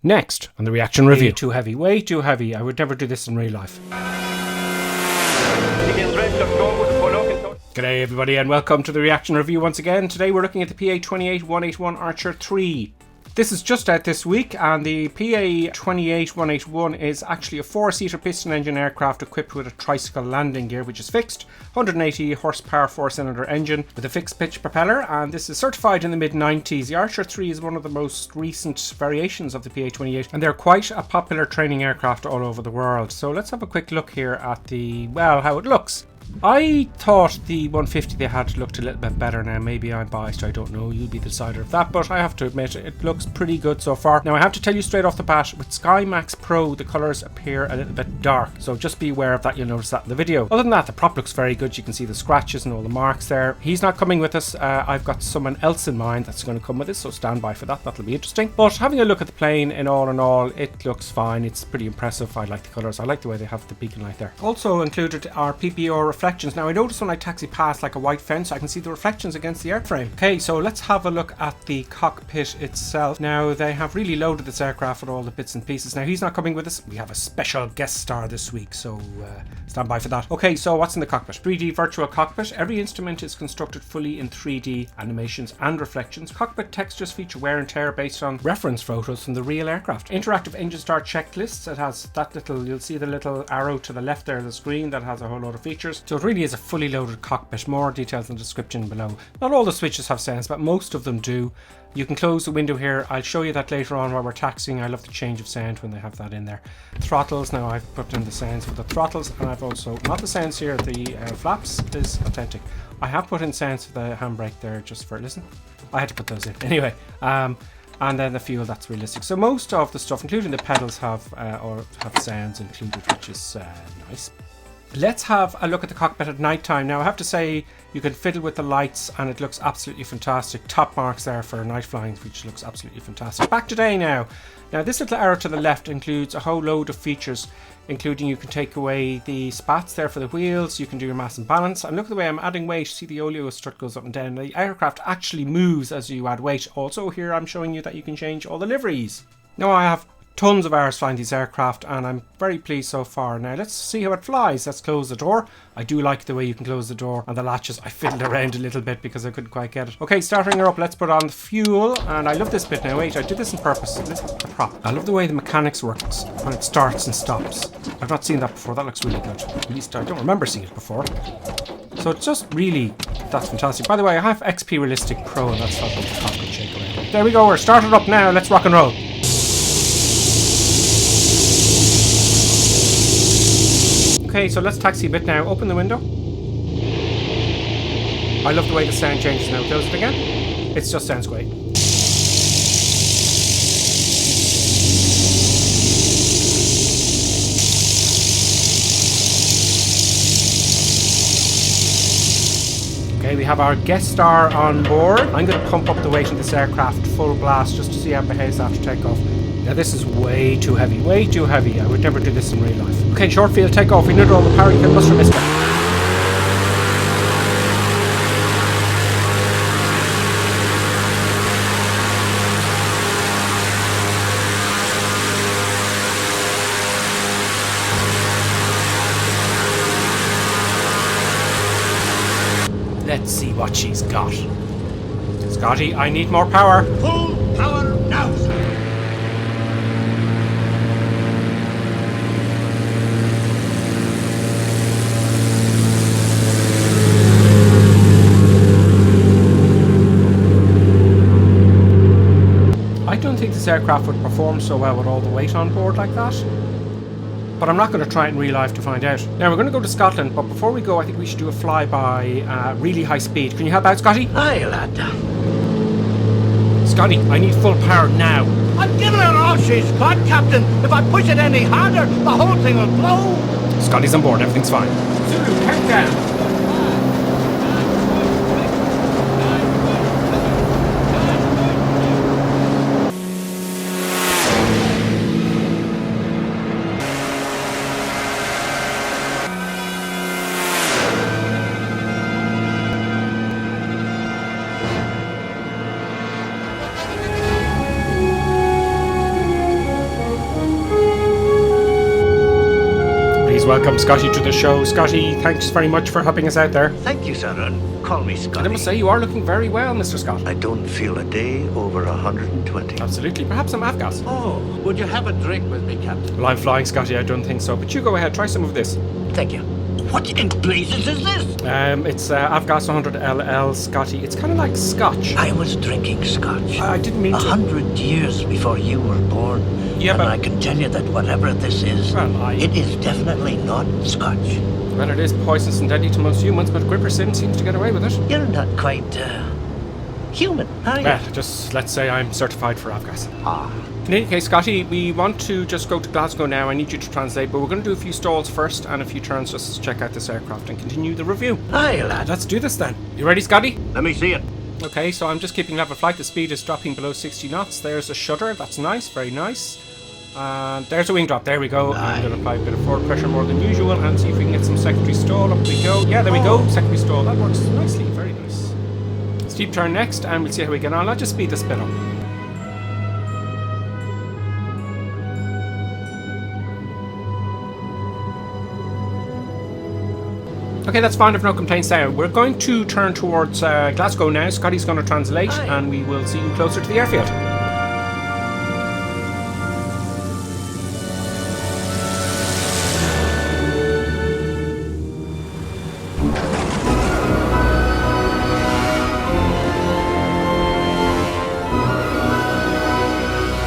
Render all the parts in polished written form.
Next on the reaction review. Too heavy, way too heavy. I would never do this in real life. G'day everybody and welcome to the reaction review once again. Today we're looking at the PA-28-181 Archer 3. This is just out this week, and the PA-28-181 is actually a 4-seater piston engine aircraft equipped with a tricycle landing gear which is fixed, 180 horsepower 4-cylinder engine with a fixed pitch propeller, and this is certified in the mid-90s. The Archer 3 is one of the most recent variations of the PA-28 and they're quite a popular training aircraft all over the world. So let's have a quick look here at how it looks. I thought the 150 they had looked a little bit better. Now maybe I'm biased, I don't know, you'll be the decider of that, but I have to admit it looks pretty good so far. Now I have to tell you straight off the bat, with SkyMaxx Pro the colours appear a little bit dark, so just be aware of that, you'll notice that in the video. Other than that, the prop looks very good, you can see the scratches and all the marks there. He's not coming with us, I've got someone else in mind that's going to come with us, so stand by for that, that'll be interesting. But having a look at the plane in all, it looks fine, it's pretty impressive. I like the colours, I like the way they have the beacon light there. Also included are PPO reflections. Now I noticed when I taxi past like a white fence, I can see the reflections against the airframe. Okay, so let's have a look at the cockpit itself. Now they have really loaded this aircraft with all the bits and pieces. Now he's not coming with us, we have a special guest star this week, so stand by for that. Okay, so what's in the cockpit? 3D virtual cockpit. Every instrument is constructed fully in 3D animations and reflections. Cockpit textures feature wear and tear based on reference photos from the real aircraft. Interactive engine start checklists. It has that little, you'll see the little arrow to the left there of the screen that has a whole lot of features. So it really is a fully loaded cockpit. More details in the description below. Not all the switches have sounds, but most of them do. You can close the window here. I'll show you that later on while we're taxiing. I love the change of sound when they have that in there. Throttles, now I've put in the sounds for the throttles, and I've also, not the sounds here, the flaps is authentic. I have put in sounds for the handbrake there just for listen. I had to put those in. Anyway, and then the fuel, that's realistic. So most of the stuff, including the pedals, have sounds included, which is nice. Let's have a look at the cockpit at night time. Now I have to say you can fiddle with the lights and it looks absolutely fantastic. Top marks there for night flying, which looks absolutely fantastic. Back to day now. Now this little arrow to the left includes a whole load of features, including you can take away the spats there for the wheels, you can do your mass and balance, and look at the way I'm adding weight. See the oleo strut goes up and down. The aircraft actually moves as you add weight. Also here I'm showing you that you can change all the liveries. Now I have tons of hours flying these aircraft and I'm very pleased so far. Now let's see how it flies. Let's close the door. I do like the way you can close the door and the latches. I fiddled around a little bit because I couldn't quite get it. Okay, starting her up, let's put on the fuel, and I love this bit now. Wait, I did this on purpose. This is the prop. I love the way the mechanics works when it starts and stops. I've not seen that before. That looks really good. At least I don't remember seeing it before. So it's just really, that's fantastic. By the way, I have XP Realistic Pro and that's not the cockpit shake around. There we go, we're started up now. Let's rock and roll. Okay, so let's taxi a bit now. Open the window. I love the way the sound changes now. Close it again. It just sounds great. Okay, we have our guest star on board. I'm going to pump up the weight of this aircraft full blast just to see how it behaves after takeoff. Now this is way too heavy, way too heavy. I would never do this in real life. Okay, short field takeoff. We need all the power you can muster, mister. Let's see what she's got. Scotty, I need more power. Full power now, sir. I don't think this aircraft would perform so well with all the weight on board like that, but I'm not going to try it in real life to find out. Now we're going to go to Scotland, but before we go I think we should do a flyby really high speed. Can you help out, Scotty? Aye, lad. Scotty, I need full power now. I'm giving her all she's got, Captain. If I push it any harder, the whole thing will blow. Scotty's on board, everything's fine. Zulu, head down. Please welcome Scotty to the show. Scotty, thanks very much for helping us out there. Thank you, sir, and call me Scotty. And I must say, you are looking very well, Mr. Scott. I don't feel a day over 120. Absolutely. Perhaps some avgas. Oh, would you have a drink with me, Captain? Well, I'm flying, Scotty. I don't think so. But you go ahead. Try some of this. Thank you. What in blazes is this? It's avgas 100 LL, Scotty. It's kind of like scotch. I was drinking scotch. I didn't mean to. 100 years before you were born. Yeah, and but I can tell you that whatever this is, well, it is definitely not scotch. Well, it is poisonous and deadly to most humans, but Gripperson seems to get away with it. You're not quite human, are you? Well, just let's say I'm certified for avgas. Ah. In any case, Scotty, we want to just go to Glasgow now. I need you to translate, but we're going to do a few stalls first and a few turns just to check out this aircraft and continue the review. Aye, lad. Let's do this then. You ready, Scotty? Let me see it. Okay, so I'm just keeping level flight. The speed is dropping below 60 knots. There's a shudder. That's nice. Very nice. And there's a wing drop. There we go. I'm going to apply a bit of forward pressure more than usual and see if we can get some secondary stall. Up we go. Yeah, there we go. Secondary stall. That works nicely. Very nice. Steep turn next, and we'll see how we get on. I'll just speed this bit up. Okay, that's fine. I've no complaints there. We're going to turn towards Glasgow now. Scotty's going to translate, and we will see you closer to the airfield.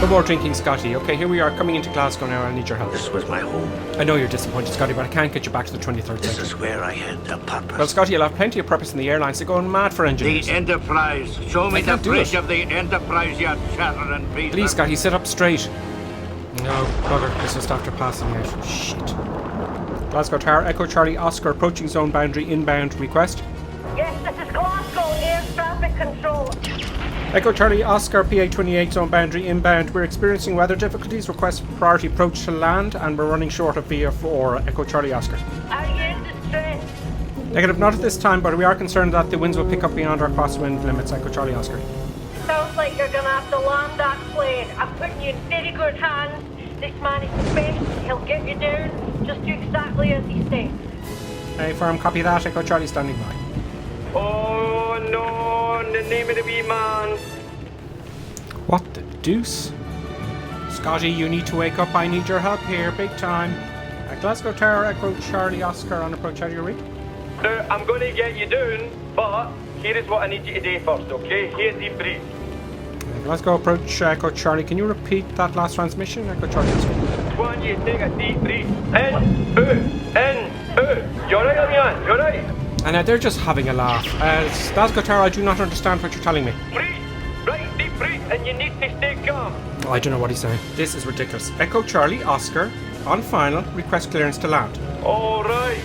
No more drinking, Scotty. Okay, here we are coming into Glasgow now. I need your help. This was my home. I know you're disappointed, Scotty, but I can't get you back to the 23rd This century. is where I had a purpose. Well, Scotty, you'll have plenty of purpose in the airlines. They're going mad for engineers. The Enterprise. Show me the can't do bridge it. of the Enterprise, you chattering piece. Please, Scotty, sit up straight. No, brother, it's just after passing out. Shit. Glasgow Tower, Echo Charlie Oscar, approaching zone boundary, inbound request. Yes, this is Glasgow Air Traffic Control. Echo Charlie Oscar, PA-28 zone boundary, inbound. We're experiencing weather difficulties. Request priority approach to land, and we're running short of VF4. Echo Charlie Oscar. Are you in distress? Negative, not at this time, but we are concerned that the winds will pick up beyond our crosswind limits. Echo Charlie Oscar. Sounds like you're gonna have to land that plane. I'm putting you in very good hands. This man is the best. He'll get you down. Just do exactly as he says. Okay, firm, copy that. Echo Charlie standing by. Oh no, in the name of the wee man. What the deuce? Scotty, you need to wake up. I need your help here, big time. Glasgow Tower, Echo Charlie Oscar on approach. How do you read? Now, I'm going to get you down, but here is what I need you to do first, okay? Here's the brief. Glasgow approach, Echo Charlie. Can you repeat that last transmission? Echo Charlie Oscar. One, you take a deep breath. In, out. You're right, man, you're right. And they're just having a laugh. Glasgow Tower, I do not understand what you're telling me. Breathe, right, deep breath, and you need to stay calm. Oh, I don't know what he's saying. This is ridiculous. Echo Charlie Oscar, on final, request clearance to land. All right.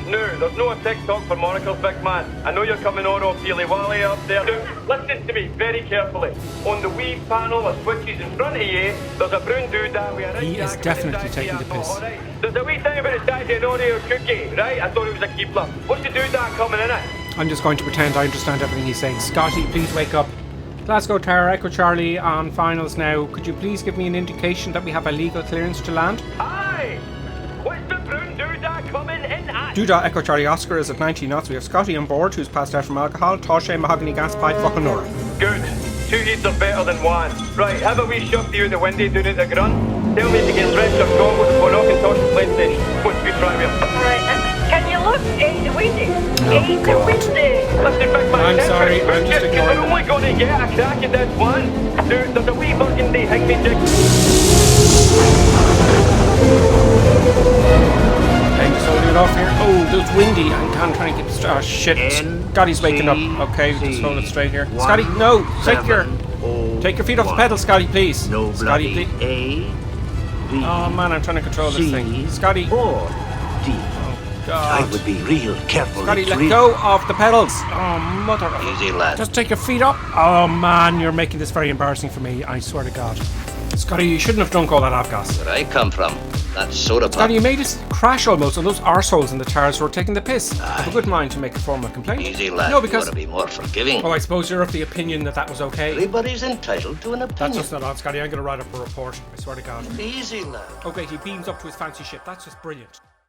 No, there's no TikTok for monocles, big man. I know you're coming on off Peely Wally up there. Now, listen to me very carefully. On the wee panel of switches in front of you, there's a brown doodah with a He is definitely taking the piss. Right. There's a wee thing about a daddy and Oreo cookie, right? I thought it was a Keebler. What's the doodah coming in it? I'm just going to pretend I understand everything he's saying. Scotty, please wake up. Glasgow Tower, Echo Charlie on finals now. Could you please give me an indication that we have a legal clearance to land? Aye! What's the brown doodah coming in at? Doodah Echo Charlie Oscar is at 90 knots. We have Scotty on board, who's passed out from alcohol. Toshe mahogany gas pipe, fucking Nora. Good. 2 heats are better than 1. Right, have a wee shove to you at the windy down at the grunt. Tell me if you can stretch your goggles before knocking Tosh the plane station. What's we try with? Right, can you look? Ain't windy. Ain't God. windy. Listen, big man, I'm sorry, I'm just ignoring You're only going to get a crack at this one. Dude, there's a wee burgundy Higby jig. Okay, just holding it off here. Oh, it's windy. I can't try and keep the... Oh, shit. Scotty's waking up. Okay, just hold it straight here. Scotty, no! Take your feet off the pedal, Scotty, please. No Scotty, bloody please. A, B, Oh, man, I'm trying to control this thing. Scotty. or D. God. I would be real careful. Scotty, It's let real- go of the pedals. Oh, mother of... Easy, lad. Just take your feet up. Oh, man, you're making this very embarrassing for me. I swear to God. Scotty, you shouldn't have drunk all that avgas. Where I come from, that's soda pop. Scotty, you made us crash almost, and those arseholes in the towers were taking the piss. I have a good mind to make a formal complaint. Easy, lad. No, You because... ought to be more forgiving. Oh, I suppose you're of the opinion that that was okay. Everybody's entitled to an That's opinion. just not on, Scotty. I'm going to write up a report. I swear to God. Easy, lad. Okay, he beams up to his fancy ship. That's just brilliant.